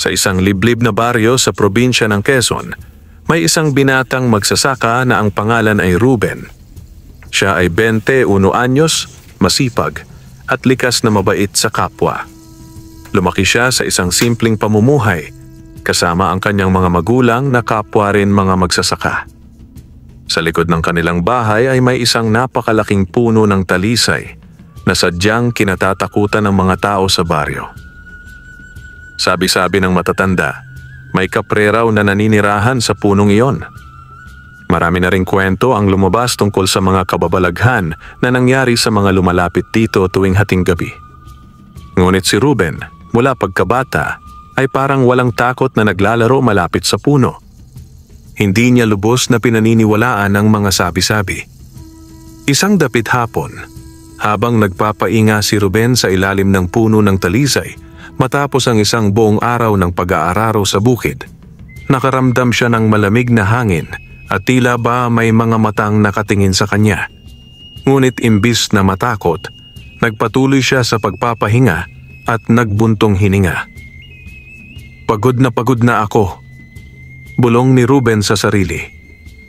Sa isang liblib na baryo sa probinsya ng Quezon, may isang binatang magsasaka na ang pangalan ay Ruben. Siya ay 21 anyos, masipag, at likas na mabait sa kapwa. Lumaki siya sa isang simpleng pamumuhay, kasama ang kanyang mga magulang na kapwa rin mga magsasaka. Sa likod ng kanilang bahay ay may isang napakalaking puno ng talisay na sadyang kinatatakutan ng mga tao sa baryo. Sabi-sabi ng matatanda, may kapre raw na naninirahan sa punong iyon. Marami na ring kwento ang lumabas tungkol sa mga kababalaghan na nangyari sa mga lumalapit dito tuwing hating gabi. Ngunit si Ruben, mula pagkabata, ay parang walang takot na naglalaro malapit sa puno. Hindi niya lubos na pinaniniwalaan ang mga sabi-sabi. Isang dapit hapon, habang nagpapainga si Ruben sa ilalim ng puno ng talisay, matapos ang isang buong araw ng pag-aararo sa bukid, nakaramdam siya ng malamig na hangin at tila ba may mga matang nakatingin sa kanya. Ngunit imbis na matakot, nagpatuloy siya sa pagpapahinga at nagbuntong hininga. Pagod na ako, bulong ni Ruben sa sarili.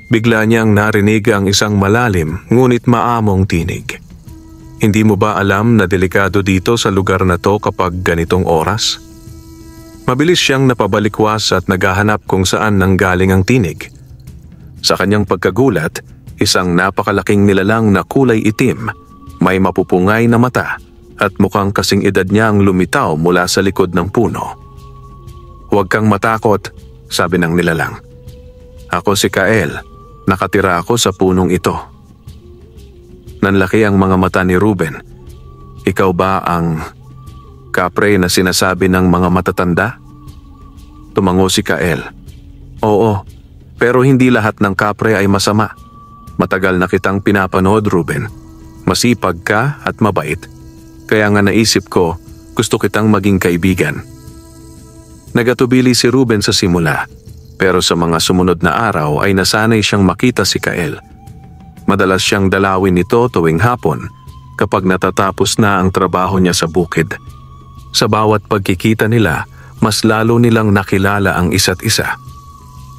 Bigla niyang narinig ang isang malalim ngunit maamong tinig. Hindi mo ba alam na delikado dito sa lugar na to kapag ganitong oras? Mabilis siyang napabalikwas at naghahanap kung saan nanggaling ang tinig. Sa kanyang pagkagulat, isang napakalaking nilalang na kulay itim, may mapupungay na mata at mukhang kasing edad niya ang lumitaw mula sa likod ng puno. "Huwag kang matakot," sabi ng nilalang. "Ako si Kael, nakatira ako sa punong ito." Nanlaki ang mga mata ni Ruben. "Ikaw ba ang kapre na sinasabi ng mga matatanda?" Tumango si Kael. "Oo, pero hindi lahat ng kapre ay masama. Matagal na kitang pinapanood, Ruben. Masipag ka at mabait. Kaya nga naisip ko, gusto kitang maging kaibigan." Nagatubili si Ruben sa simula, pero sa mga sumunod na araw ay nasanay siyang makita si Kael. Madalas siyang dalawin nito tuwing hapon kapag natatapos na ang trabaho niya sa bukid. Sa bawat pagkikita nila, mas lalo nilang nakilala ang isa't isa.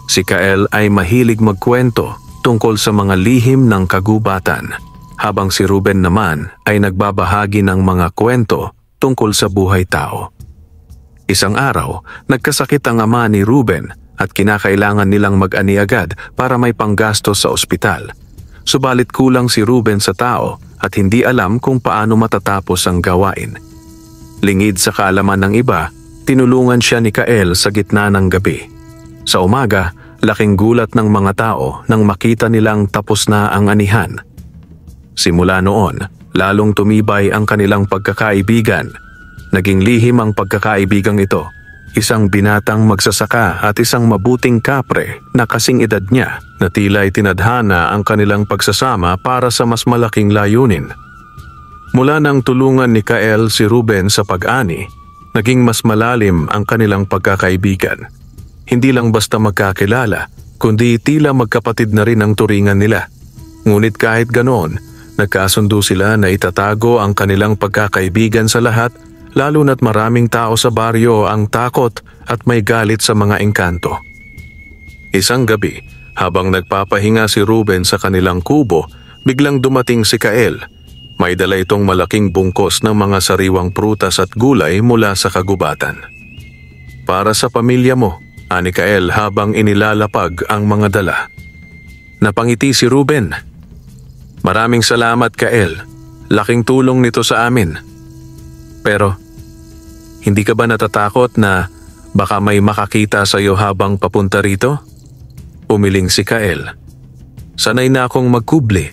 Si Kael ay mahilig magkwento tungkol sa mga lihim ng kagubatan, habang si Ruben naman ay nagbabahagi ng mga kwento tungkol sa buhay tao. Isang araw, nagkasakit ang ama ni Ruben at kinakailangan nilang mag-ani agad para may panggastos sa ospital. Subalit kulang si Ruben sa tao at hindi alam kung paano matatapos ang gawain. Lingid sa kaalaman ng iba, tinulungan siya ni Kael sa gitna ng gabi. Sa umaga, laking gulat ng mga tao nang makita nilang tapos na ang anihan. Simula noon, lalong tumibay ang kanilang pagkakaibigan. Naging lihim ang pagkakaibigang ito. Isang binatang magsasaka at isang mabuting kapre na kasing edad niya na tila'y tinadhana ang kanilang pagsasama para sa mas malaking layunin. Mula nang tulungan ni Kael si Ruben sa pag-ani, naging mas malalim ang kanilang pagkakaibigan. Hindi lang basta magkakilala, kundi tila magkapatid na rin ang turingan nila. Ngunit kahit ganoon, nagkasundo sila na itatago ang kanilang pagkakaibigan sa lahat, lalo na't maraming tao sa baryo ang takot at may galit sa mga engkanto. Isang gabi, habang nagpapahinga si Ruben sa kanilang kubo, biglang dumating si Kael. May dala itong malaking bungkos ng mga sariwang prutas at gulay mula sa kagubatan. "Para sa pamilya mo," ani Kael habang inilalapag ang mga dala. Napangiti si Ruben. "Maraming salamat, Kael. Laking tulong nito sa amin. Pero, hindi ka ba natatakot na baka may makakita sa iyo habang papunta rito?" Umiling si Kael. "Sanay na akong magkubli.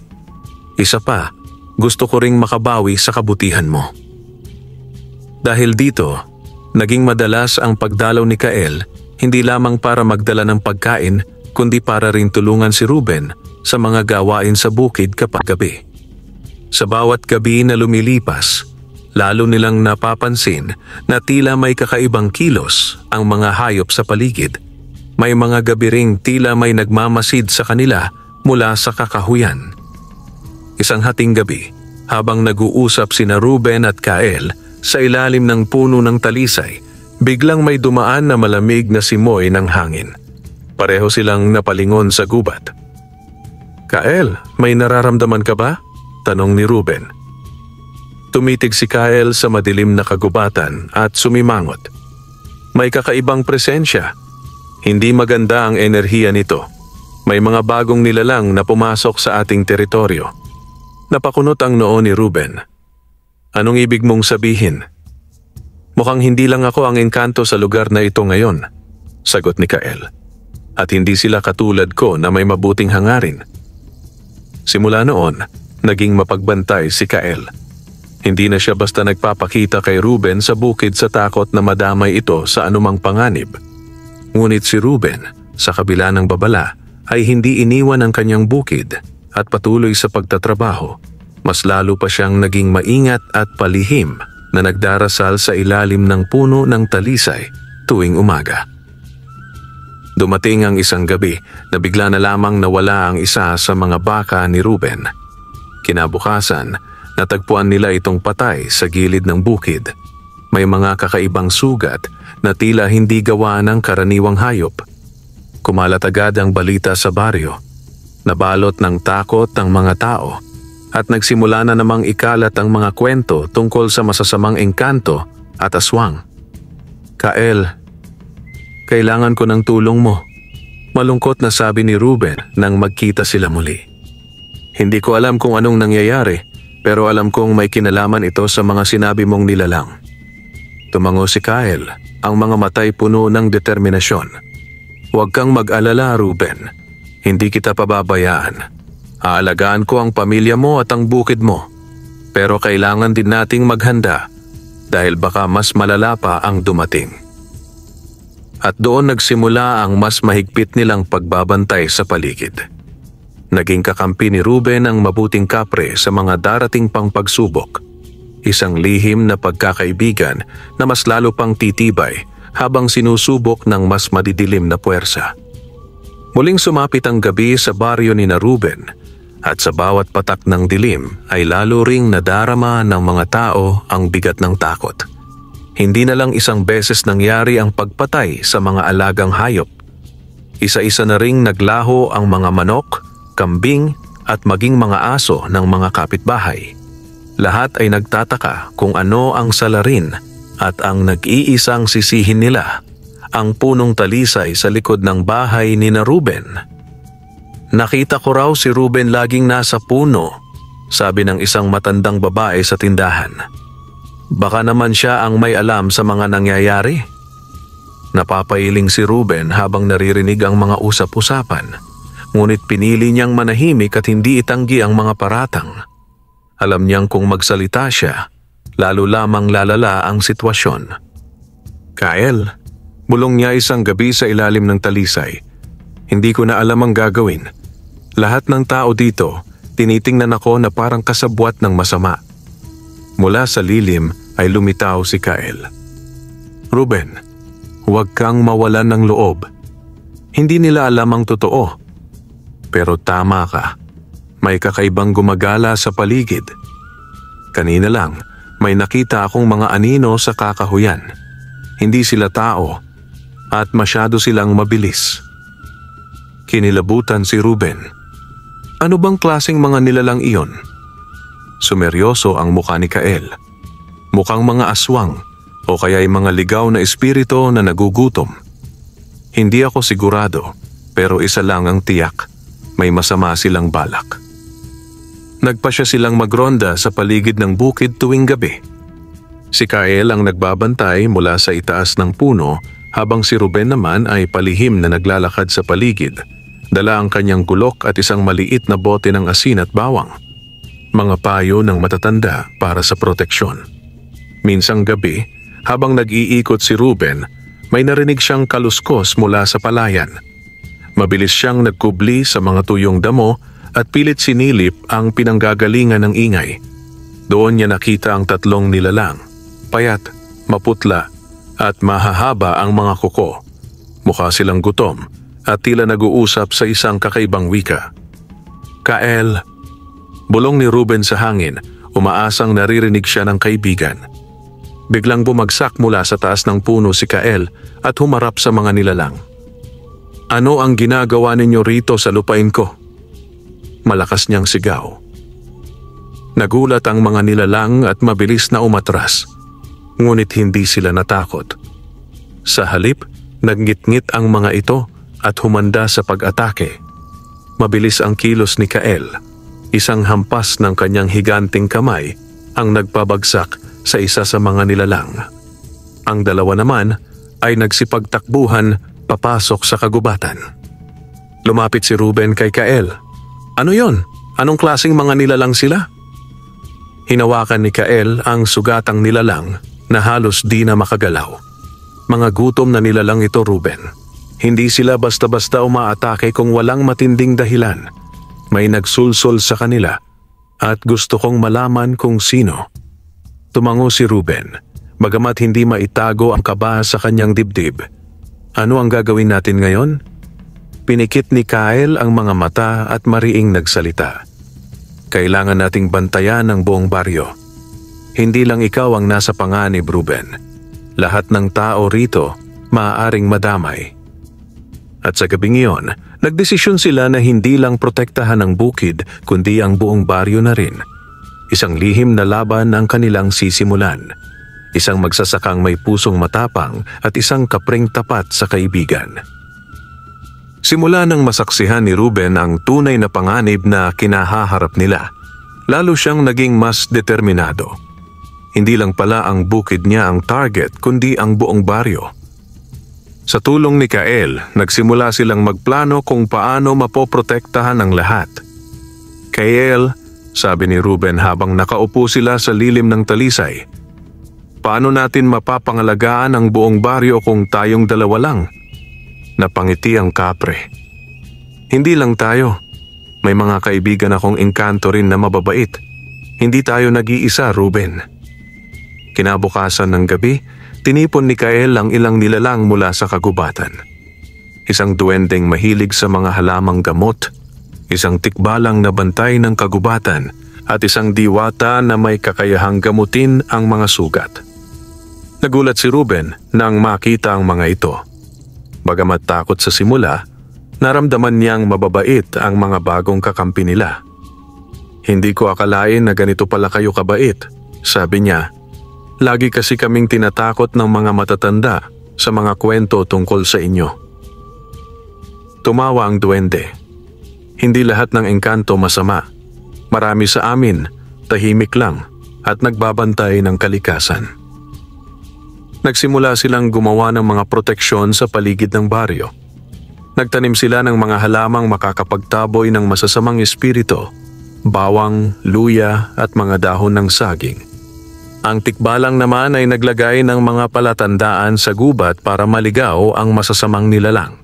Isa pa, gusto ko ring makabawi sa kabutihan mo." Dahil dito, naging madalas ang pagdalaw ni Kael, hindi lamang para magdala ng pagkain, kundi para rin tulungan si Ruben sa mga gawain sa bukid kapag gabi. Sa bawat gabi na lumilipas, lalo nilang napapansin na tila may kakaibang kilos ang mga hayop sa paligid. May mga gabi ring tila may nagmamasid sa kanila mula sa kakahuyan. Isang hating gabi, habang nag-uusap sina Ruben at Kael sa ilalim ng puno ng talisay, Biglang may dumaan na malamig na simoy ng hangin. Pareho silang napalingon sa gubat. "Kael, may nararamdaman ka ba?" tanong ni Ruben. Tumitig si Kael sa madilim na kagubatan at sumimangot. May kakaibang presensya. Hindi maganda ang enerhiya nito. May mga bagong nilalang na pumasok sa ating teritoryo. Napakunot ang noo ni Ruben. "Anong ibig mong sabihin?" "Mukhang hindi lang ako ang engkanto sa lugar na ito ngayon," sagot ni Kael. "At hindi sila katulad ko na may mabuting hangarin." Simula noon, naging mapagbantay si Kael. Hindi na siya basta nagpapakita kay Ruben sa bukid sa takot na madamay ito sa anumang panganib. Ngunit si Ruben, sa kabila ng babala, ay hindi iniwan ang kanyang bukid at patuloy sa pagtatrabaho. Mas lalo pa siyang naging maingat at palihim na nagdarasal sa ilalim ng puno ng talisay tuwing umaga. Dumating ang isang gabi na bigla na lamang nawala ang isa sa mga baka ni Ruben. Kinabukasan, natagpuan nila itong patay sa gilid ng bukid. May mga kakaibang sugat na tila hindi gawa ng karaniwang hayop. Kumalat agad ang balita sa baryo. Nabalot ng takot ang mga tao at nagsimula na namang ikalat ang mga kwento tungkol sa masasamang engkanto at aswang. "Kael, kailangan ko ng tulong mo," malungkot na sabi ni Ruben nang magkita sila muli. "Hindi ko alam kung anong nangyayari, pero alam kong may kinalaman ito sa mga sinabi mong nilalang." Tumango si Kael, ang mga matay puno ng determinasyon. "Huwag kang mag-alala, Ruben. Hindi kita pababayaan. Aalagaan ko ang pamilya mo at ang bukid mo. Pero kailangan din nating maghanda dahil baka mas malala pa ang dumating." At doon nagsimula ang mas mahigpit nilang pagbabantay sa paligid. Naging kakampi ni Ruben ang mabuting kapre sa mga darating pang pagsubok. Isang lihim na pagkakaibigan na mas lalo pang titibay habang sinusubok ng mas madidilim na puwersa. Muling sumapit ang gabi sa baryo ni na Ruben at sa bawat patak ng dilim ay lalo ring nadarama ng mga tao ang bigat ng takot. Hindi na lang isang beses nangyari ang pagpatay sa mga alagang hayop. Isa-isa na ring naglaho ang mga manok, kambing at maging mga aso ng mga kapitbahay. Lahat ay nagtataka kung ano ang salarin at ang nag-iisang sisihin nila, ang punong talisay sa likod ng bahay ni na Ruben. "Nakita ko raw si Ruben laging nasa puno," sabi ng isang matandang babae sa tindahan. "Baka naman siya ang may alam sa mga nangyayari." Napapailing si Ruben habang naririnig ang mga usap-usapan. Ngunit pinili niyang manahimik at hindi itanggi ang mga paratang. Alam niyang kung magsalita siya, lalo lamang lalala ang sitwasyon. "Kael," bulong niya isang gabi sa ilalim ng talisay, "hindi ko na alam ang gagawin. Lahat ng tao dito, tinitingnan ako na parang kasabwat ng masama." Mula sa lilim ay lumitaw si Kael. "Ruben, huwag kang mawalan ng loob. Hindi nila alam ang totoo. Pero tama ka, may kakaibang gumagala sa paligid. Kanina lang, may nakita akong mga anino sa kakahuyan. Hindi sila tao at masyado silang mabilis." Kinilabutan si Ruben. Ano bang klaseng mga nilalang iyon? Sumeryoso ang mukha ni Kael. Mukhang mga aswang o kaya'y mga ligaw na espiritu na nagugutom. Hindi ako sigurado, pero isa lang ang tiyak. May masama silang balak. Nagpasya silang magronda sa paligid ng bukid tuwing gabi. Si Kael ang nagbabantay mula sa itaas ng puno habang si Ruben naman ay palihim na naglalakad sa paligid. Dala ang kanyang gulok at isang maliit na bote ng asin at bawang. Mga payo ng matatanda para sa proteksyon. Minsang gabi, habang nag-iikot si Ruben, may narinig siyang kaluskos mula sa palayan. Mabilis siyang nagkubli sa mga tuyong damo at pilit sinilip ang pinanggagalingan ng ingay. Doon niya nakita ang tatlong nilalang, payat, maputla at mahahaba ang mga kuko. Mukha silang gutom at tila nag-uusap sa isang kakaibang wika. "Kael," bulong ni Ruben sa hangin, umaasang naririnig siya ng kaibigan. Biglang bumagsak mula sa taas ng puno si Kael at humarap sa mga nilalang. "Ano ang ginagawa ninyo rito sa lupain ko?" Malakas niyang sigaw. Nagulat ang mga nilalang at mabilis na umatras. Ngunit hindi sila natakot. Sa halip, naggitngit ang mga ito at humanda sa pag-atake. Mabilis ang kilos ni Kael. Isang hampas ng kanyang higanting kamay ang nagpabagsak sa isa sa mga nilalang. Ang dalawa naman ay nagsipagtakbuhan papasok sa kagubatan. Lumapit si Ruben kay Kael. "Ano yon? Anong klaseng mga nilalang sila?" Hinawakan ni Kael ang sugatang nilalang na halos di na makagalaw. Mga gutom na nilalang ito, Ruben. Hindi sila basta-basta umaatake kung walang matinding dahilan. May nagsulsol sa kanila at gusto kong malaman kung sino. Tumango si Ruben, bagamat hindi maitago ang kaba sa kanyang dibdib. "Ano ang gagawin natin ngayon?" Pinikit ni Kael ang mga mata at mariing nagsalita. "Kailangan nating bantayan ang buong baryo. Hindi lang ikaw ang nasa panganib, Ruben. Lahat ng tao rito maaaring madamay." At sa gabing iyon, nagdesisyon sila na hindi lang protektahan ang bukid kundi ang buong baryo na rin. Isang lihim na laban ang kanilang sisimulan. Isang magsasakang may pusong matapang at isang kapring tapat sa kaibigan. Simula nang masaksihan ni Ruben ang tunay na panganib na kinahaharap nila, lalo siyang naging mas determinado. Hindi lang pala ang bukid niya ang target kundi ang buong baryo. Sa tulong ni Kael, nagsimula silang magplano kung paano mapoprotektahan ang lahat. "Kael," sabi ni Ruben habang nakaupo sila sa lilim ng talisay, "paano natin mapapangalagaan ang buong baryo kung tayong dalawa lang?" Napangiti ang kapre. "Hindi lang tayo. May mga kaibigan akong engkanto rin na mababait. Hindi tayo nag-iisa, Ruben." Kinabukasan ng gabi, tinipon ni Kael ang ilang nilalang mula sa kagubatan. Isang duwendeng mahilig sa mga halamang gamot, isang tikbalang na bantay ng kagubatan, at isang diwata na may kakayahang gamutin ang mga sugat. Nagulat si Ruben nang makita ang mga ito. Bagamat takot sa simula, naramdaman niyang mababait ang mga bagong kakampi nila. "Hindi ko akalain na ganito pala kayo kabait," sabi niya. "Lagi kasi kaming tinatakot ng mga matatanda sa mga kwento tungkol sa inyo." Tumawa ang duwende. "Hindi lahat ng engkanto masama. Marami sa amin, tahimik lang at nagbabantay ng kalikasan." Nagsimula silang gumawa ng mga proteksyon sa paligid ng baryo. Nagtanim sila ng mga halamang makakapagtaboy ng masasamang espiritu, bawang, luya at mga dahon ng saging. Ang tikbalang naman ay naglagay ng mga palatandaan sa gubat para maligaw ang masasamang nilalang.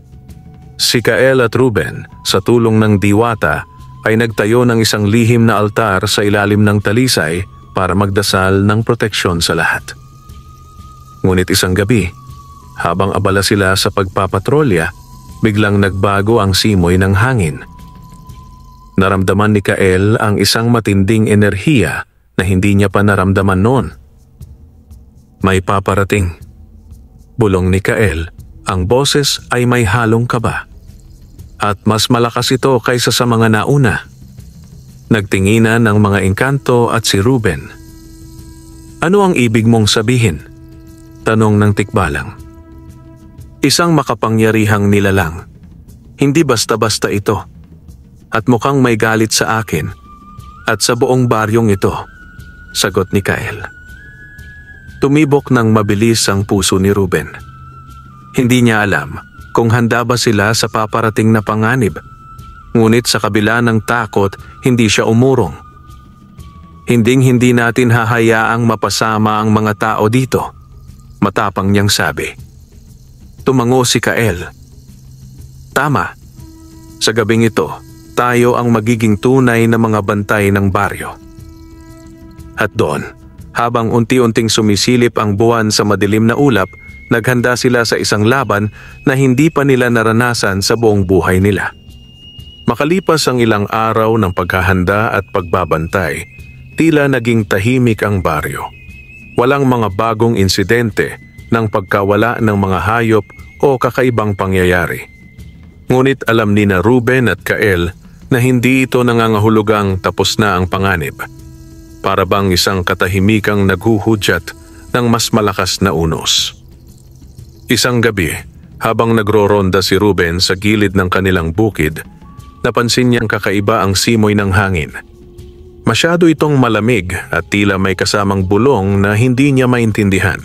Si Kael at Ruben, sa tulong ng diwata, ay nagtayo ng isang lihim na altar sa ilalim ng talisay para magdasal ng proteksyon sa lahat. Ngunit isang gabi, habang abala sila sa pagpapatrolya, biglang nagbago ang simoy ng hangin. Naramdaman ni Kael ang isang matinding enerhiya na hindi niya pa naramdaman noon. "May paparating." Bulong ni Kael, ang boses ay may halong kaba. At mas malakas ito kaysa sa mga nauna. Nagtinginan ang mga engkanto at si Ruben. "Ano ang ibig mong sabihin?" tanong ng tikbalang. "Isang makapangyarihang nilalang. Hindi basta-basta ito. At mukhang may galit sa akin at sa buong baryong ito," sagot ni Kael. Tumibok ng mabilis ang puso ni Ruben. Hindi niya alam kung handa ba sila sa paparating na panganib. Ngunit sa kabila ng takot, hindi siya umurong. "Hinding-hindi natin hahayaang mapasama ang mga tao dito," matapang niyang sabi. Tumango si Kael. "Tama. Sa gabing ito, tayo ang magiging tunay na mga bantay ng baryo." At doon, habang unti-unting sumisilip ang buwan sa madilim na ulap, naghanda sila sa isang laban na hindi pa nila naranasan sa buong buhay nila. Makalipas ang ilang araw ng paghahanda at pagbabantay, tila naging tahimik ang baryo. Walang mga bagong insidente ng pagkawala ng mga hayop o kakaibang pangyayari. Ngunit alam ni na Ruben at Kael na hindi ito nangangahulugang tapos na ang panganib. Para bang isang katahimikang naghuhudyat ng mas malakas na unos. Isang gabi, habang nagroronda si Ruben sa gilid ng kanilang bukid, napansin niyang kakaiba ang simoy ng hangin. Masyado itong malamig at tila may kasamang bulong na hindi niya maintindihan.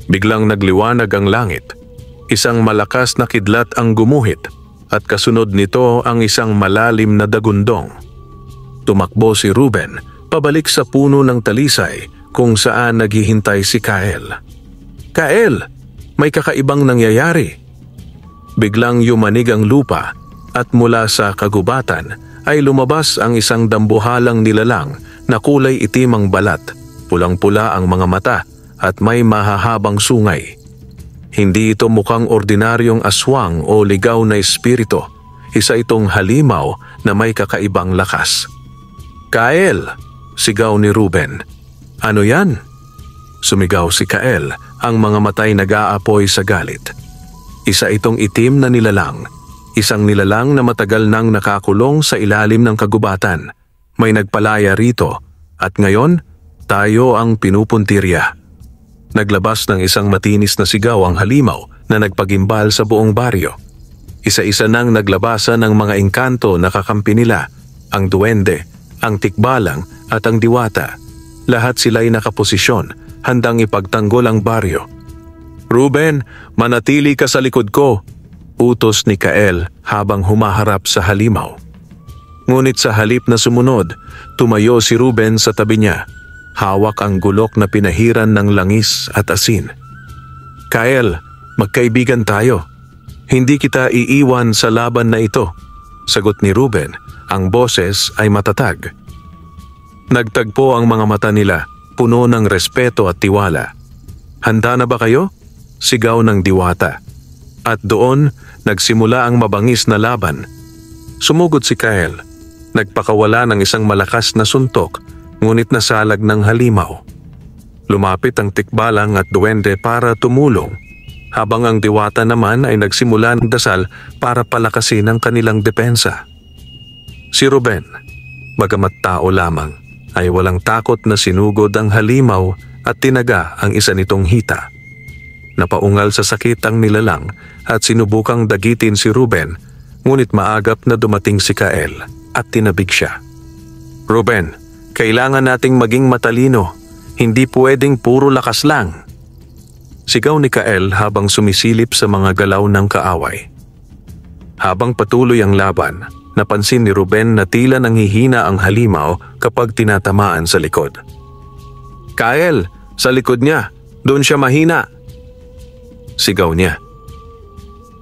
Biglang nagliwanag ang langit. Isang malakas na kidlat ang gumuhit at kasunod nito ang isang malalim na dagundong. Tumakbo si Ruben pabalik sa puno ng talisay kung saan naghihintay si Kael. Kael, may kakaibang nangyayari. Biglang yumanig ang lupa at mula sa kagubatan ay lumabas ang isang dambuhalang nilalang na kulay itim ang balat, pulang-pula ang mga mata at may mahahabang sungay. Hindi ito mukhang ordinaryong aswang o ligaw na espiritu. Isa itong halimaw na may kakaibang lakas. Kael! Sigaw ni Ruben. Ano yan? Sumigaw si Kael, ang mga matay nag-aapoy sa galit. Isa itong itim na nilalang. Isang nilalang na matagal nang nakakulong sa ilalim ng kagubatan. May nagpalaya rito at ngayon tayo ang pinupuntirya. Naglabas ng isang matinis na sigaw ang halimaw na nagpagimbal sa buong baryo. Isa-isa nang naglabasan ng mga engkanto na kakampi nila, ang duwende, ang tikbalang at ang diwata. Lahat sila'y nakaposisyon, handang ipagtanggol ang baryo. Ruben, manatili ka sa likod ko, utos ni Kael habang humaharap sa halimaw. Ngunit sa halip na sumunod, tumayo si Ruben sa tabi niya. Hawak ang gulok na pinahiran ng langis at asin. Kael, magkaibigan tayo. Hindi kita iiwan sa laban na ito, sagot ni Ruben. Ang boses ay matatag. Nagtagpo ang mga mata nila, puno ng respeto at tiwala. Handa na ba kayo? Sigaw ng diwata. At doon, nagsimula ang mabangis na laban. Sumugod si Kael. Nagpakawala ng isang malakas na suntok, ngunit nasalag ng halimaw. Lumapit ang tikbalang at duwende para tumulong, habang ang diwata naman ay nagsimula ng dasal para palakasin ang kanilang depensa. Si Ruben, bagamat tao lamang, ay walang takot na sinugod ang halimaw at tinaga ang isa nitong hita. Napaungal sa sakit ang nilalang at sinubukang dagitin si Ruben, ngunit maagap na dumating si Kael at tinabig siya. Ruben, kailangan nating maging matalino, hindi pwedeng puro lakas lang. Sigaw ni Kael habang sumisilip sa mga galaw ng kaaway. Habang patuloy ang laban, napansin ni Ruben na tila nanghihina ang halimaw kapag tinatamaan sa likod. Kael, sa likod niya, doon siya mahina. Sigaw niya.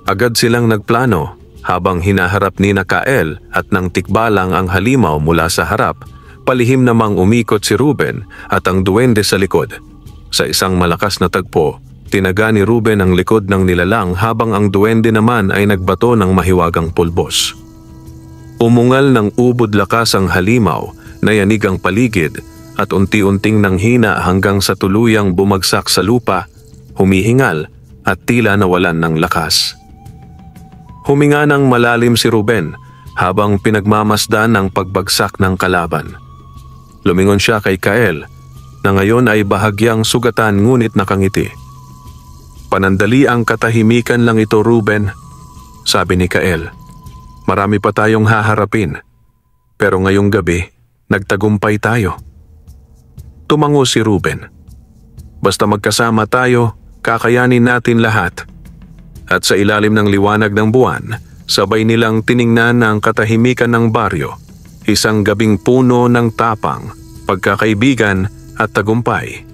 Agad silang nagplano habang hinaharap ni Kael at nang tikbalang ang halimaw mula sa harap, palihim namang umikot si Ruben at ang duwende sa likod. Sa isang malakas na tagpo, tinaga ni Ruben ang likod ng nilalang habang ang duwende naman ay nagbato ng mahiwagang pulbos. Umungal ng ubod lakas ang halimaw na yanig ang paligid at unti-unting nanghina hanggang sa tuluyang bumagsak sa lupa, humihingal at tila nawalan ng lakas. Huminga ng malalim si Ruben habang pinagmamasdan ang pagbagsak ng kalaban. Lumingon siya kay Kael na ngayon ay bahagyang sugatan ngunit nakangiti. Panandali ang katahimikan lang ito, Ruben, sabi ni Kael. Marami pa tayong haharapin, pero ngayong gabi, nagtagumpay tayo. Tumango si Ruben. Basta magkasama tayo, kakayanin natin lahat. At sa ilalim ng liwanag ng buwan, sabay nilang tiningnan ang katahimikan ng baryo, isang gabing puno ng tapang, pagkakaibigan at tagumpay.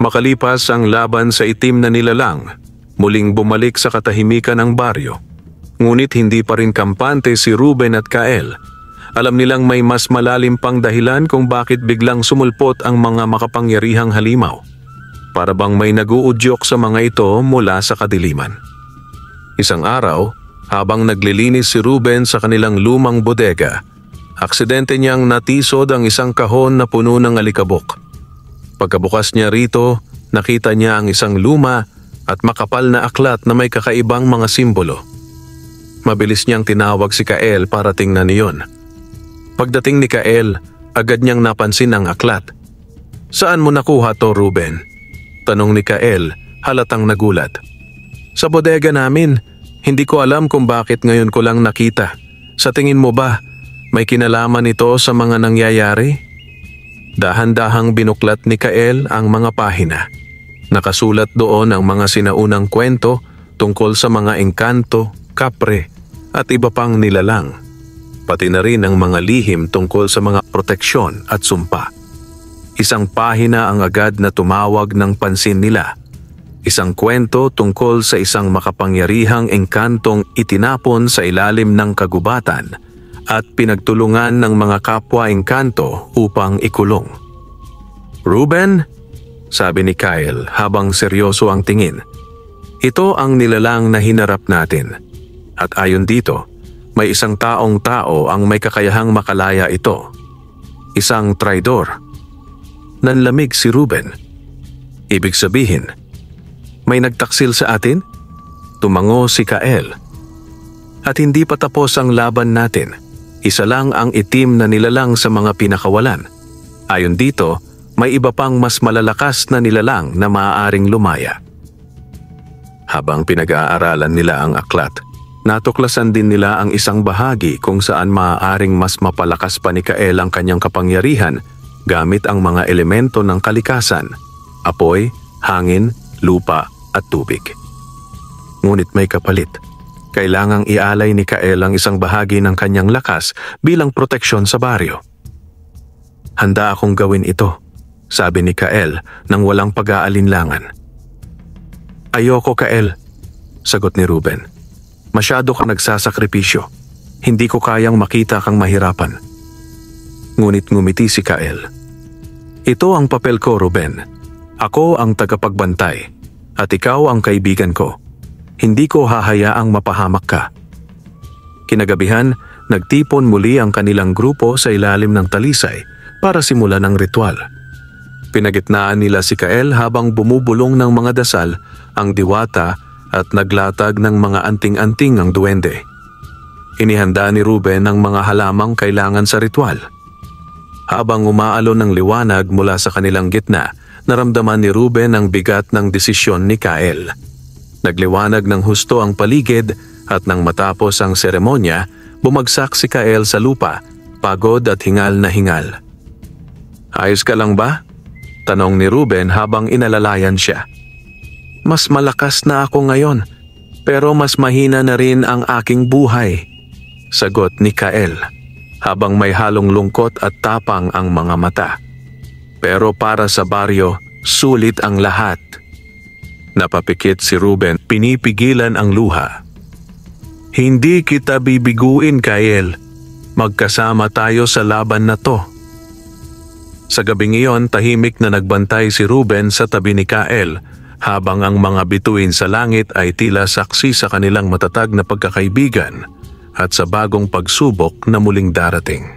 Makalipas ang laban sa itim na nilalang, muling bumalik sa katahimikan ng baryo. Ngunit hindi pa rin kampante si Ruben at Kael. Alam nilang may mas malalim pang dahilan kung bakit biglang sumulpot ang mga makapangyarihang halimaw. Para bang may nag-uudyok sa mga ito mula sa kadiliman. Isang araw, habang naglilinis si Ruben sa kanilang lumang bodega, aksidente niyang natisod ang isang kahon na puno ng alikabok. Pagkabukas niya rito, nakita niya ang isang luma at makapal na aklat na may kakaibang mga simbolo. Mabilis niyang tinawag si Kael para tingnan iyon. Pagdating ni Kael, agad niyang napansin ang aklat. "Saan mo nakuha to, Ruben?" Tanong ni Kael, halatang nagulat. "Sa bodega namin. Hindi ko alam kung bakit ngayon ko lang nakita. Sa tingin mo ba, may kinalaman ito sa mga nangyayari?" Dahan-dahang binuklat ni Kael ang mga pahina. Nakasulat doon ang mga sinaunang kwento tungkol sa mga engkanto, kapre at iba pang nilalang. Pati na rin ang mga lihim tungkol sa mga proteksyon at sumpa. Isang pahina ang agad na tumawag ng pansin nila. Isang kwento tungkol sa isang makapangyarihang engkantong itinapon sa ilalim ng kagubatan at pinagtulungan ng mga kapwa engkanto upang ikulong. "Ruben," sabi ni Kyle habang seryoso ang tingin, "ito ang nilalang na hinarap natin. At ayon dito, may isang taong-tao ang may kakayahang makalaya ito. Isang traidor." Nanlamig si Ruben. "Ibig sabihin, may nagtaksil sa atin?" Tumango si Kael. "At hindi pa tapos ang laban natin. Isa lang ang itim na nilalang sa mga pinakawalan. Ayon dito, may iba pang mas malalakas na nilalang na maaaring lumaya." Habang pinag-aaralan nila ang aklat, natuklasan din nila ang isang bahagi kung saan maaaring mas mapalakas pa ni Kael ang kanyang kapangyarihan gamit ang mga elemento ng kalikasan, apoy, hangin, lupa at tubig. Ngunit may kapalit. Kailangang ialay ni Kael ang isang bahagi ng kanyang lakas bilang proteksyon sa baryo. "Handa akong gawin ito," sabi ni Kael nang walang pag-aalinlangan. "Ayoko, Kael," sagot ni Ruben. "Masyado kang nagsasakripisyo. Hindi ko kayang makita kang mahirapan." Ngunit ngumiti si Kael. "Ito ang papel ko, Ruben. Ako ang tagapagbantay at ikaw ang kaibigan ko. Hindi ko hahayaang mapahamak ka." Kinagabihan, nagtipon muli ang kanilang grupo sa ilalim ng talisay para simulan ang ritual. Pinagitnaan nila si Kael habang bumubulong ng mga dasal ang diwata at naglatag ng mga anting-anting ang duwende. Inihanda ni Ruben ang mga halamang kailangan sa ritual. Habang umaalon ng liwanag mula sa kanilang gitna, naramdaman ni Ruben ang bigat ng desisyon ni Kael. Nagliwanag ng husto ang paligid at nang matapos ang seremonya, bumagsak si Kael sa lupa, pagod at hingal na hingal. "Ayos ka lang ba?" tanong ni Ruben habang inalalayan siya. "Mas malakas na ako ngayon, pero mas mahina na rin ang aking buhay," sagot ni Kael, habang may halong lungkot at tapang ang mga mata. "Pero para sa baryo, sulit ang lahat." Napapikit si Ruben, pinipigilan ang luha. "Hindi kita bibiguin, Kael. Magkasama tayo sa laban na to." Sa gabing iyon, tahimik na nagbantay si Ruben sa tabi ni Kael, habang ang mga bituin sa langit ay tila saksi sa kanilang matatag na pagkakaibigan at sa bagong pagsubok na muling darating.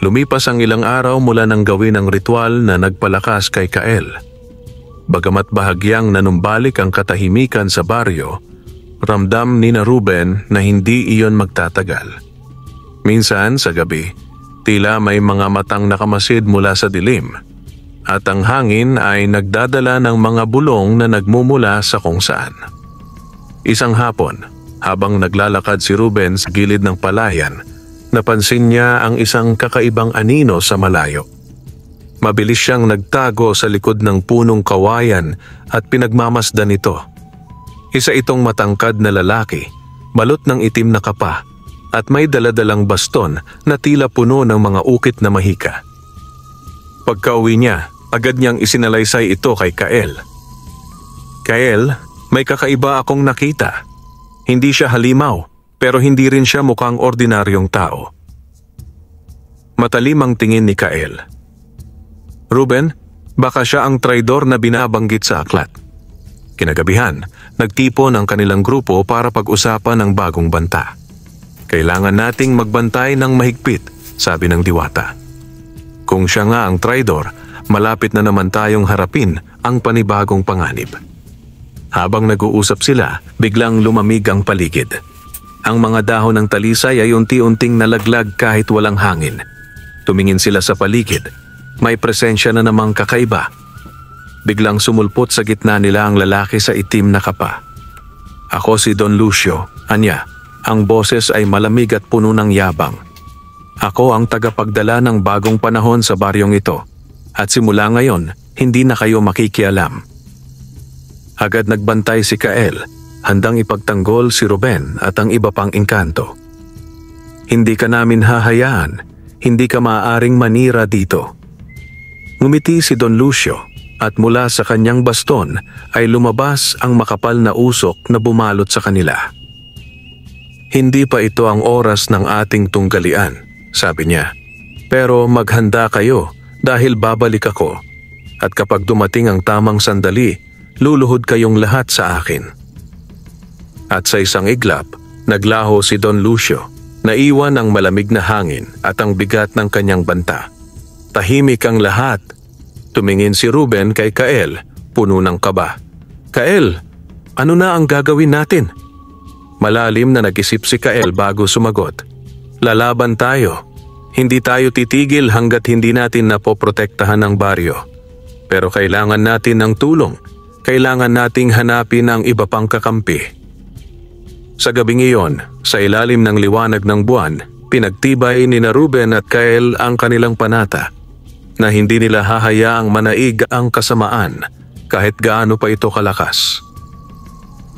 Lumipas ang ilang araw mula nang gawin ang ritual na nagpalakas kay Kael. Bagamat bahagyang nanumbalik ang katahimikan sa baryo, ramdam ni na Ruben na hindi iyon magtatagal. Minsan sa gabi, tila may mga matang nakamasid mula sa dilim, at ang hangin ay nagdadala ng mga bulong na nagmumula sa kung saan. Isang hapon, habang naglalakad si Ruben sa gilid ng palayan, napansin niya ang isang kakaibang anino sa malayo. Mabilis siyang nagtago sa likod ng punong kawayan at pinagmamasdan ito. Isa itong matangkad na lalaki, balot ng itim na kapa, at may daladalang baston na tila puno ng mga ukit na mahika. Pagkauwi niya, agad niyang isinalaysay ito kay Kael. "Kael, may kakaiba akong nakita. Hindi siya halimaw, pero hindi rin siya mukhang ordinaryong tao." Matalim ang tingin ni Kael. "Ruben, baka siya ang traidor na binabanggit sa aklat." Kinagabihan, nagtipon ang kanilang grupo para pag-usapan ang bagong banta. "Kailangan nating magbantay ng mahigpit," sabi ng diwata. "Kung siya nga ang traidor, malapit na naman tayong harapin ang panibagong panganib. Habang nag-uusap sila, biglang lumamig ang paligid. Ang mga dahon ng talisay ay unti-unting nalaglag kahit walang hangin. Tumingin sila sa paligid. May presensya na namang kakaiba. Biglang sumulpot sa gitna nila ang lalaki sa itim na kapa. Ako si Don Lucio, anya. Ang boses ay malamig at puno ng yabang. Ako ang tagapagdala ng bagong panahon sa baryong ito. At simula ngayon, hindi na kayo makikialam. Agad nagbantay si Kael, handang ipagtanggol si Ruben at ang iba pang engkanto. Hindi ka namin hahayaan, hindi ka maaaring manira dito. Ngumiti si Don Lucio at mula sa kanyang baston ay lumabas ang makapal na usok na bumalot sa kanila. Hindi pa ito ang oras ng ating tunggalian, sabi niya. Pero maghanda kayo dahil babalik ako. At kapag dumating ang tamang sandali, luluhod kayong lahat sa akin. At sa isang iglap, naglaho si Don Lucio. Naiwan ang malamig na hangin at ang bigat ng kanyang banta. Tahimik ang lahat. Tumingin si Ruben kay Kael, puno ng kaba. Kael, ano na ang gagawin natin? Malalim na nag-isip si Kael bago sumagot. Lalaban tayo. Hindi tayo titigil hanggat hindi natin napoprotektahan ang baryo. Pero kailangan natin ng tulong. Kailangan nating hanapin ang iba pang kakampi. Sa gabing iyon, sa ilalim ng liwanag ng buwan, pinagtibay ni Ruben at Kael ang kanilang panata na hindi nila hahayaang manaig ang kasamaan kahit gaano pa ito kalakas.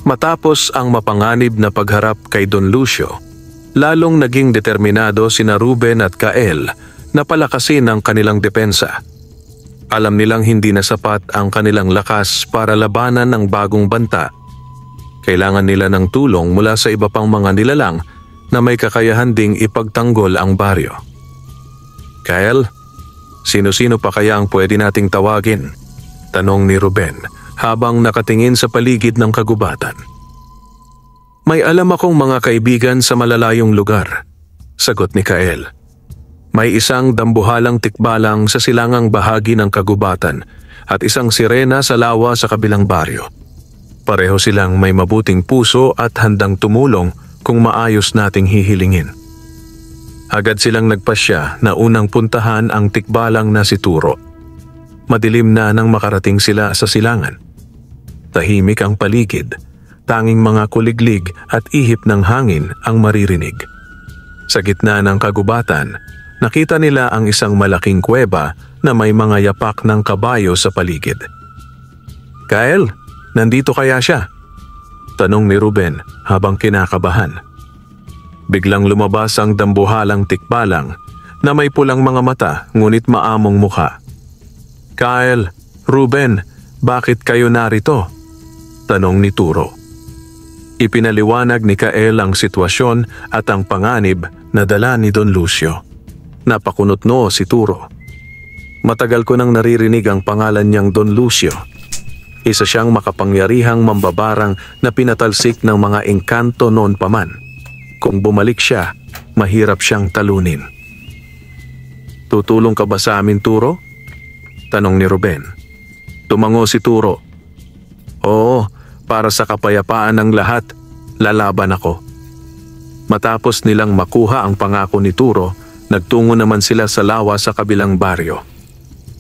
Matapos ang mapanganib na pagharap kay Don Lucio, lalong naging determinado sina Ruben at Kael na palakasin ang kanilang depensa. Alam nilang hindi na sapat ang kanilang lakas para labanan ng bagong banta. Kailangan nila ng tulong mula sa iba pang mga nilalang na may kakayahan ding ipagtanggol ang baryo. Kael, sino-sino pa kaya ang pwede nating tawagin? Tanong ni Ruben habang nakatingin sa paligid ng kagubatan. May alam akong mga kaibigan sa malalayong lugar, sagot ni Kael. May isang dambuhalang tikbalang sa silangang bahagi ng kagubatan at isang sirena sa lawa sa kabilang baryo. Pareho silang may mabuting puso at handang tumulong kung maayos nating hihilingin. Agad silang nagpasya na unang puntahan ang tikbalang na si Turo. Madilim na nang makarating sila sa silangan. Tahimik ang paligid, tanging mga kuliglig at ihip ng hangin ang maririnig. Sa gitna ng kagubatan, nakita nila ang isang malaking kuweba na may mga yapak ng kabayo sa paligid. Kael, nandito kaya siya? Tanong ni Ruben habang kinakabahan. Biglang lumabas ang dambuhalang tikbalang na may pulang mga mata ngunit maamong mukha. Kael, Ruben, bakit kayo narito? Tanong ni Turo. Ipinaliwanag ni Kael ang sitwasyon at ang panganib na dala ni Don Lucio. Napakunot noo si Turo. Matagal ko nang naririnig ang pangalan niyang Don Lucio. Isa siyang makapangyarihang mambabarang na pinatalsik ng mga engkanto noon pa man. Kung bumalik siya, mahirap siyang talunin. Tutulong ka ba sa amin, Turo? Tanong ni Ruben. Tumango si Turo. Oo, para sa kapayapaan ng lahat, lalaban ako. Matapos nilang makuha ang pangako ni Turo, nagtungo naman sila sa lawa sa kabilang baryo.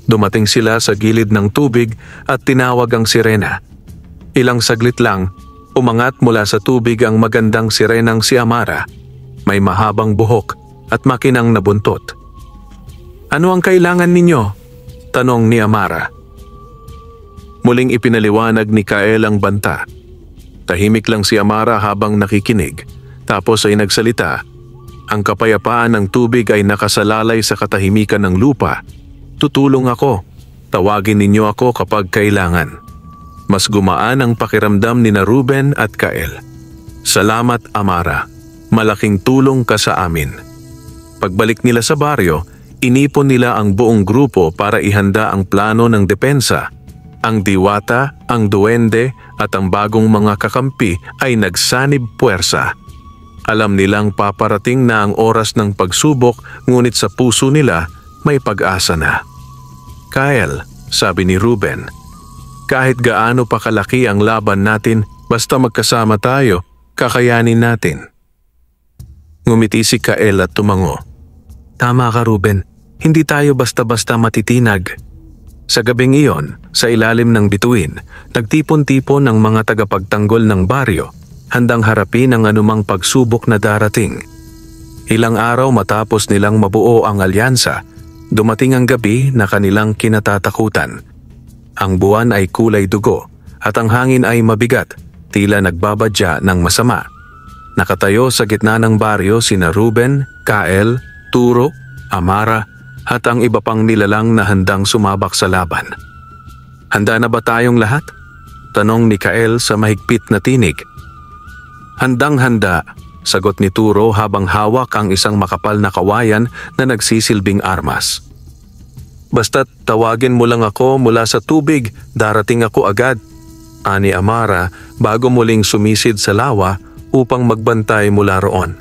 Dumating sila sa gilid ng tubig at tinawag ang sirena. Ilang saglit lang, umangat mula sa tubig ang magandang sirenang si Amara. May mahabang buhok at makinang na buntot. Ano ang kailangan ninyo? Tanong ni Amara. Muling ipinaliwanag ni Kael ang banta. Tahimik lang si Amara habang nakikinig, tapos ay nagsalita. Ang kapayapaan ng tubig ay nakasalalay sa katahimikan ng lupa. Tutulong ako. Tawagin ninyo ako kapag kailangan. Mas gumaan ang pakiramdam ni Ruben at Kael. Salamat, Amara. Malaking tulong ka sa amin. Pagbalik nila sa baryo, inipon nila ang buong grupo para ihanda ang plano ng depensa. Ang diwata, ang duwende at ang bagong mga kakampi ay nagsanib puwersa. Alam nilang paparating na ang oras ng pagsubok, ngunit sa puso nila may pag-asa na. Kyle, sabi ni Ruben, kahit gaano pa kalaki ang laban natin, basta magkasama tayo, kakayanin natin. Ngumiti si Kyle at tumango. Tama ka, Ruben. Hindi tayo basta-basta matitinag. Sa gabing iyon, sa ilalim ng bituin, nagtipon-tipon ang mga tagapagtanggol ng baryo, handang harapin ang anumang pagsubok na darating. Ilang araw matapos nilang mabuo ang alyansa, dumating ang gabi na kanilang kinatatakutan. Ang buwan ay kulay dugo at ang hangin ay mabigat, tila nagbabadya ng masama. Nakatayo sa gitna ng baryo sina Ruben, Kyle, Turo, Amara at ang iba pang nilalang na handang sumabak sa laban. Handa na ba tayong lahat? Tanong ni Kyle sa mahigpit na tinig. Handang-handa, sagot ni Turo habang hawak ang isang makapal na kawayan na nagsisilbing armas. Basta't tawagin mo lang ako mula sa tubig, darating ako agad, ani Amara bago muling sumisid sa lawa upang magbantay mula roon.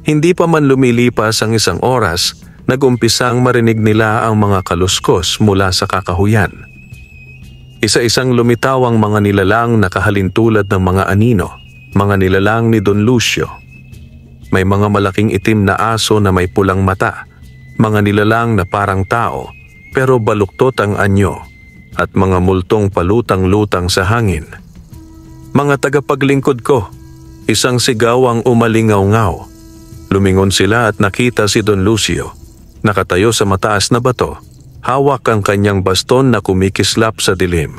Hindi pa man lumilipas ang isang oras, nag-umpisang marinig nila ang mga kaluskos mula sa kakahuyan. Isa-isang lumitaw ang mga nilalang na kahalintulad ng mga anino, mga nilalang ni Don Lucio. May mga malaking itim na aso na may pulang mata, mga nilalang na parang tao pero baluktot ang anyo, at mga multong palutang-lutang sa hangin. Mga tagapaglingkod ko, isang sigaw ang umalingaw-ngaw. Lumingon sila at nakita si Don Lucio. Nakatayo sa mataas na bato, hawak ang kanyang baston na kumikislap sa dilim.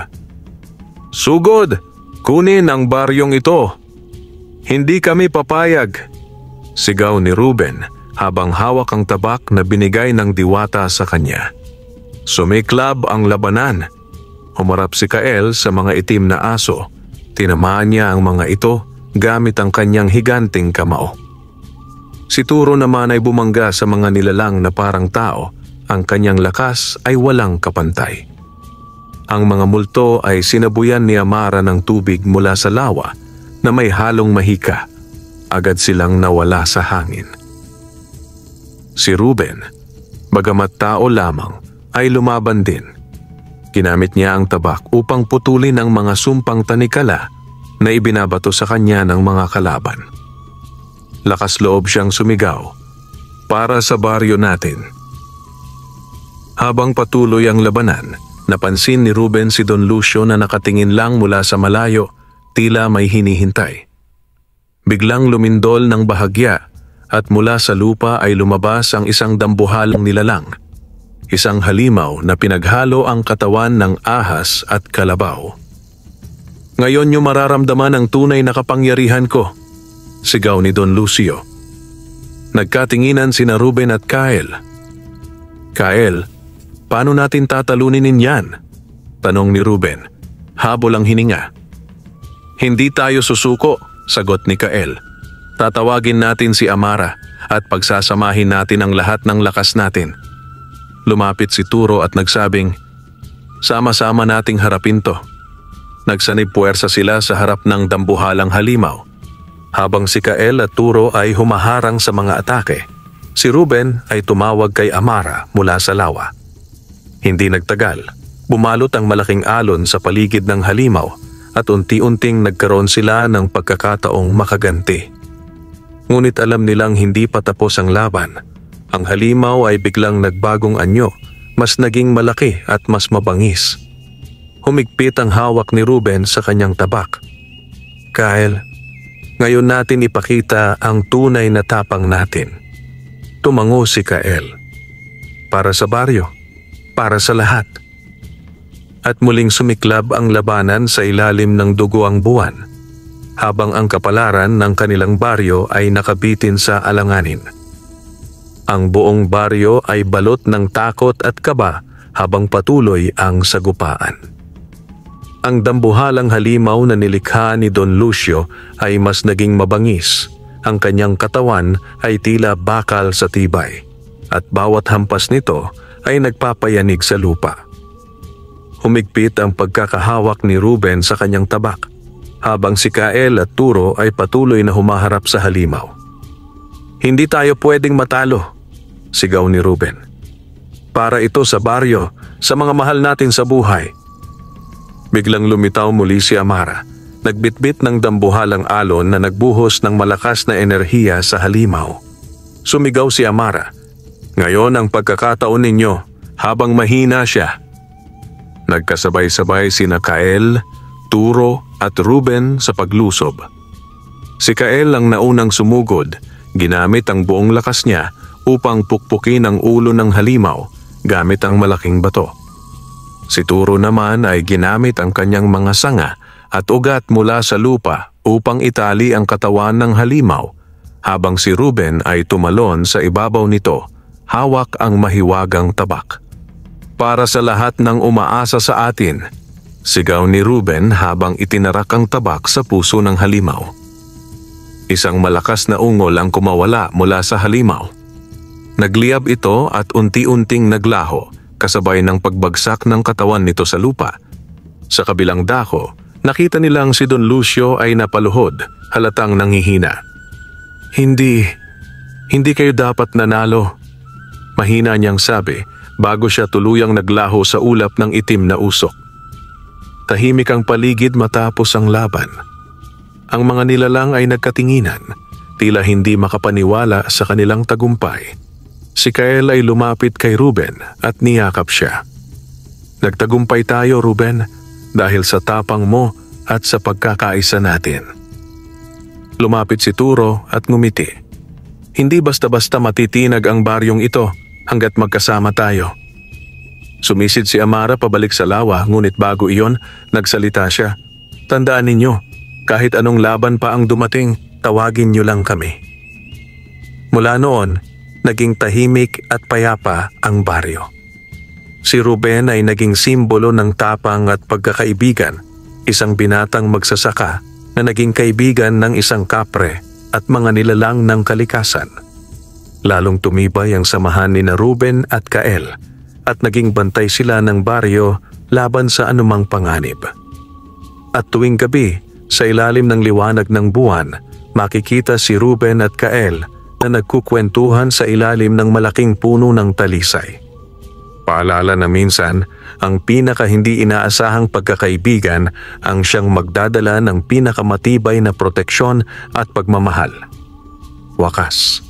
Sugod! Kunin ang baryong ito! Hindi kami papayag! Sigaw ni Ruben habang hawak ang tabak na binigay ng diwata sa kanya. Sumiklab ang labanan. Humarap si Kyle sa mga itim na aso. Tinamaan niya ang mga ito gamit ang kanyang higanting kamao. Si Turo naman ay bumangga sa mga nilalang na parang tao. Ang kanyang lakas ay walang kapantay. Ang mga multo ay sinabuyan ni Amara ng tubig mula sa lawa na may halong mahika. Agad silang nawala sa hangin. Si Ruben, bagamat tao lamang, ay lumaban din. Ginamit niya ang tabak upang putulin ang mga sumpang tanikala na ibinabato sa kanya ng mga kalaban. Lakas loob siyang sumigaw, para sa baryo natin. Habang patuloy ang labanan, napansin ni Ruben si Don Lucio na nakatingin lang mula sa malayo, tila may hinihintay. Biglang lumindol ng bahagya at mula sa lupa ay lumabas ang isang dambuhalang nilalang. Isang halimaw na pinaghalo ang katawan ng ahas at kalabaw. Ngayon niyo mararamdaman ang tunay na kapangyarihan ko, sigaw ni Don Lucio. Nagkatinginan sina Ruben at Kyle. Kyle, paano natin tatalunin yan? Tanong ni Ruben, habol ang hininga. Hindi tayo susuko, sagot ni Kyle. Tatawagin natin si Amara at pagsasamahin natin ang lahat ng lakas natin. Lumapit si Turo at nagsabing, sama-sama nating harapin to. Nagsanib puwersa sila sa harap ng dambuhalang halimaw. Habang si Kyle at Turo ay humaharang sa mga atake, si Ruben ay tumawag kay Amara mula sa lawa. Hindi nagtagal, bumalot ang malaking alon sa paligid ng halimaw at unti-unting nagkaroon sila ng pagkakataong makaganti. Ngunit alam nilang hindi pa tapos ang laban. Ang halimaw ay biglang nagbagong anyo, mas naging malaki at mas mabangis. Humigpit ang hawak ni Ruben sa kanyang tabak. Kyle, ngayon natin ipakita ang tunay na tapang natin. Tumango si Kyle. Para sa baryo, para sa lahat. At muling sumiklab ang labanan sa ilalim ng dugo ang buwan, habang ang kapalaran ng kanilang baryo ay nakabitin sa alanganin. Ang buong baryo ay balot ng takot at kaba habang patuloy ang sagupaan. Ang dambuhalang halimaw na nilikha ni Don Lucio ay mas naging mabangis. Ang kanyang katawan ay tila bakal sa tibay, at bawat hampas nito ay nagpapayanig sa lupa. Humigpit ang pagkakahawak ni Ruben sa kanyang tabak, habang si Kyle at Turo ay patuloy na humaharap sa halimaw. Hindi tayo pwedeng matalo, sigaw ni Ruben. para ito sa baryo, sa mga mahal natin sa buhay. Biglang lumitaw muli si Amara. Nagbitbit ng dambuhalang alon na nagbuhos ng malakas na enerhiya sa halimaw. Sumigaw si Amara, "Ngayon ang pagkakataon ninyo," habang mahina siya. Nagkasabay-sabay sina Kael, Turo at Ruben sa paglusob. Si Kael ang naunang sumugod, ginamit ang buong lakas niya upang pukpukin ang ulo ng halimaw gamit ang malaking bato. Si Turo naman ay ginamit ang kanyang mga sanga at ugat mula sa lupa upang itali ang katawan ng halimaw, habang si Ruben ay tumalon sa ibabaw nito, hawak ang mahiwagang tabak. "Para sa lahat ng umaasa sa atin," sigaw ni Ruben habang itinarak ang tabak sa puso ng halimaw. Isang malakas na ungol ang kumawala mula sa halimaw. Nagliyab ito at unti-unting naglaho kasabay ng pagbagsak ng katawan nito sa lupa. Sa kabilang dako, nakita nilang si Don Lucio ay napaluhod, halatang nanghihina. Hindi kayo dapat nanalo," mahina niyang sabi bago siya tuluyang naglaho sa ulap ng itim na usok. Tahimik ang paligid matapos ang laban. Ang mga nilalang ay nagkatinginan, tila hindi makapaniwala sa kanilang tagumpay. Si Kael ay lumapit kay Ruben at niyakap siya. "Nagtagumpay tayo, Ruben, dahil sa tapang mo at sa pagkakaisa natin." Lumapit si Turo at ngumiti. "Hindi basta-basta matitinag ang baryong ito hanggat magkasama tayo." Sumisid si Amara pabalik sa lawa, ngunit bago iyon, nagsalita siya. "Tandaan ninyo, kahit anong laban pa ang dumating, tawagin niyo lang kami." Mula noon, naging tahimik at payapa ang baryo. Si Ruben ay naging simbolo ng tapang at pagkakaibigan, isang binatang magsasaka na naging kaibigan ng isang kapre at mga nilalang ng kalikasan. Lalong tumibay ang samahan ni na Ruben at Kael at naging bantay sila ng baryo laban sa anumang panganib. At tuwing gabi, sa ilalim ng liwanag ng buwan, makikita si Ruben at Kael na nagkukwentuhan sa ilalim ng malaking puno ng talisay. Paalala na minsan, ang pinaka hindi inaasahang pagkakaibigan ang siyang magdadala ng pinakamatibay na proteksyon at pagmamahal. Wakas.